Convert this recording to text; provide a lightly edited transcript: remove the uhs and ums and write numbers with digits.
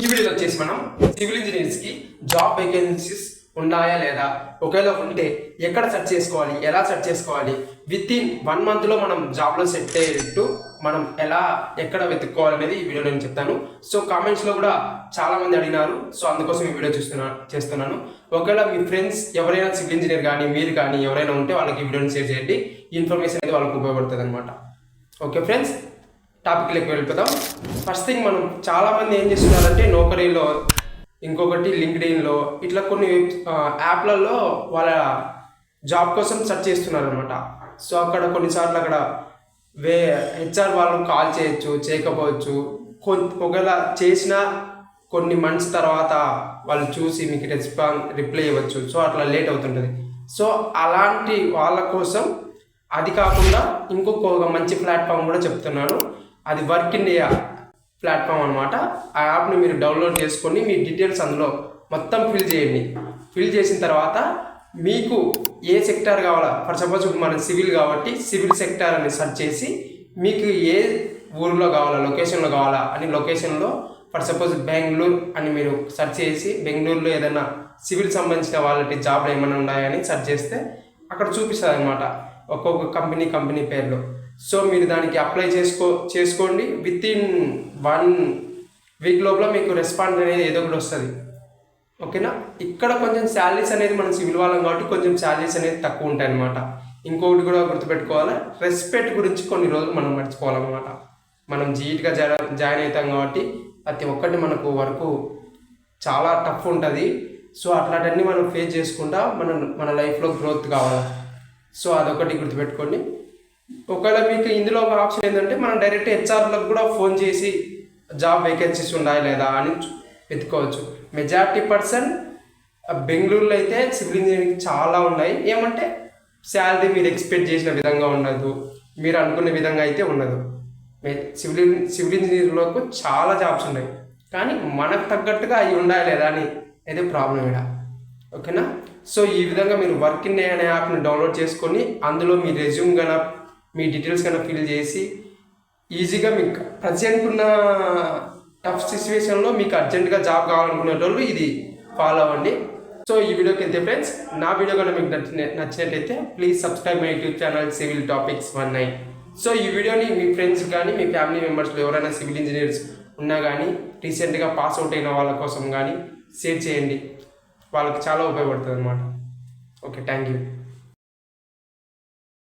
ఈ వీడియోలో వచ్చేసి మనం సివిల్ ఇంజనీర్స్ కి జాబ్ వేకెన్సీస్ ఉన్నాయా లేదా, ఒకవేళ ఉంటే ఎక్కడ సెర్చ్ చేసుకోవాలి, ఎలా సెర్చ్ చేసుకోవాలి, విత్ ఇన్ 1 month లో మనం జాబ్లో సెట్ అయ్యేటట్టు మనం ఎలా ఎక్కడ వెతుక్కోవాలనేది ఈ వీడియోలో నేను చెప్తాను. సో కామెంట్స్లో కూడా చాలా మంది అడిగినారు, సో అందుకోసం ఈ వీడియో చేస్తున్నాను. ఒకవేళ మీ ఫ్రెండ్స్ ఎవరైనా సివిల్ ఇంజనీర్ కానీ మీరు కానీ ఎవరైనా ఉంటే వాళ్ళకి ఈ వీడియోని షేర్ చేయండి. ఈ ఇన్ఫర్మేషన్ అనేది వాళ్ళకి ఉపయోగపడుతుంది అనమాట. ఓకే ఫ్రెండ్స్, టాపిక్లోకి వెళ్ళిపోతాం. ఫస్ట్ థింగ్, మనం చాలామంది ఏం చేస్తున్నారంటే నౌకరీలో, ఇంకొకటి లింక్డ్ఇన్లో, ఇట్లా కొన్ని యాప్లలో వాళ్ళ జాబ్ కోసం సెర్చ్ చేస్తున్నారు అనమాట. సో అక్కడ కొన్నిసార్లు అక్కడ హెచ్ఆర్ వాళ్ళు కాల్ చేయొచ్చు, చేయకపోవచ్చు. ఒకవేళ చేసిన కొన్ని మంత్స్ తర్వాత వాళ్ళు చూసి మీకు రిప్లై ఇవ్వచ్చు. సో అట్లా లేట్ అవుతుంటుంది. సో అలాంటి వాళ్ళ కోసం అది కాకుండా ఇంకొక మంచి ప్లాట్ఫామ్ కూడా చెప్తున్నాను. అది వర్క్ ఇండియా ప్లాట్ఫామ్ అనమాట. ఆ యాప్ని మీరు డౌన్లోడ్ చేసుకొని మీ డీటెయిల్స్ అందులో మొత్తం ఫిల్ చేయండి. ఫిల్ చేసిన తర్వాత మీకు ఏ సెక్టార్ కావాలా, ఫర్ సపోజ్ మన సివిల్ కాబట్టి సివిల్ సెక్టార్ అని సెర్చ్ చేసి మీకు ఏ ఊరిలో కావాలా, లొకేషన్లో కావాలా అని లొకేషన్లో, ఫర్ సపోజ్ బెంగళూరు అని మీరు సెర్చ్ చేసి బెంగళూరులో ఏదైనా సివిల్ సంబంధించిన వాళ్ళకి జాబ్లు ఏమైనా ఉన్నాయని సెర్చ్ చేస్తే అక్కడ చూపిస్తుంది అనమాట, ఒక్కొక్క కంపెనీ పేర్లు. సో మీరు దానికి అప్లై చేసుకోండి. విత్ ఇన్ 1 week లోపల మీకు రెస్పాన్స్ అనేది ఏదో ఒకటి వస్తుంది. ఓకేనా. ఇక్కడ కొంచెం శాలరీస్ అనేది మనం సివిల్ వాళ్ళం కాబట్టి కొంచెం శాలరీస్ అనేది తక్కువ ఉంటాయి అనమాట. ఇంకొకటి కూడా గుర్తుపెట్టుకోవాలి, రెస్పెక్ట్ గురించి కొన్ని రోజులు మనం మర్చిపోవాలన్నమాట. మనం జీట్గా జాయిన్ అవుతాం కాబట్టి ప్రతి ఒక్కటి మనకు వరకు చాలా టఫ్ ఉంటుంది. సో అట్లాంటివన్నీ మనం ఫేస్ చేసుకుంటా మన లైఫ్లో గ్రోత్ కావాలి. సో అదొకటి గుర్తుపెట్టుకోండి. ఒకవేళ మీకు ఇందులో ఒక ఆప్షన్ ఏంటంటే మనం డైరెక్ట్ హెచ్ఆర్లకు కూడా ఫోన్ చేసి జాబ్ వేకెన్సీస్ ఉన్నాయా లేదా అని వెతుకోవచ్చు. మెజారిటీ పర్సన్ బెంగళూరులో అయితే సివిల్ ఇంజనీరింగ్ చాలా ఉన్నాయి. ఏమంటే శాలరీ మీరు ఎక్స్పెక్ట్ చేసిన విధంగా ఉండదు, మీరు అనుకున్న విధంగా అయితే ఉండదు. సివిల్ ఇంజనీరింగ్లోకి చాలా జాబ్స్ ఉన్నాయి, కానీ మనకు తగ్గట్టుగా అవి ఉండాలి లేదా అని అయితే ప్రాబ్లం ఇక్కడ. ఓకేనా. సో ఈ విధంగా మీరు వర్క్ ఇండియా అనే యాప్ని డౌన్లోడ్ చేసుకొని అందులో మీ రెజ్యూమ్ కన్నా మీ డీటెయిల్స్ కన్నా ఫిల్ చేసి ఈజీగా మీకు ప్రజెంట్ ఉన్న టఫ్ సిచ్యువేషన్లో మీకు అర్జెంటుగా జాబ్ కావాలనుకునేటోళ్ళు ఇది ఫాలో అవ్వండి. సో ఈ వీడియోకి వెళ్తే ఫ్రెండ్స్, నా వీడియో కన్నా మీకు నచ్చినట్టయితే please subscribe my YouTube channel civil topics 19. So ఈ వీడియోని మీ ఫ్రెండ్స్ కానీ మీ ఫ్యామిలీ మెంబర్స్లో ఎవరైనా సివిల్ ఇంజనీర్స్ ఉన్నా కానీ రీసెంట్గా పాస్ అవుట్ అయిన వాళ్ళ కోసం కానీ షేర్ చేయండి. వాళ్ళకి చాలా ఉపయోగపడుతుంది అనమాట. Okay, thank you.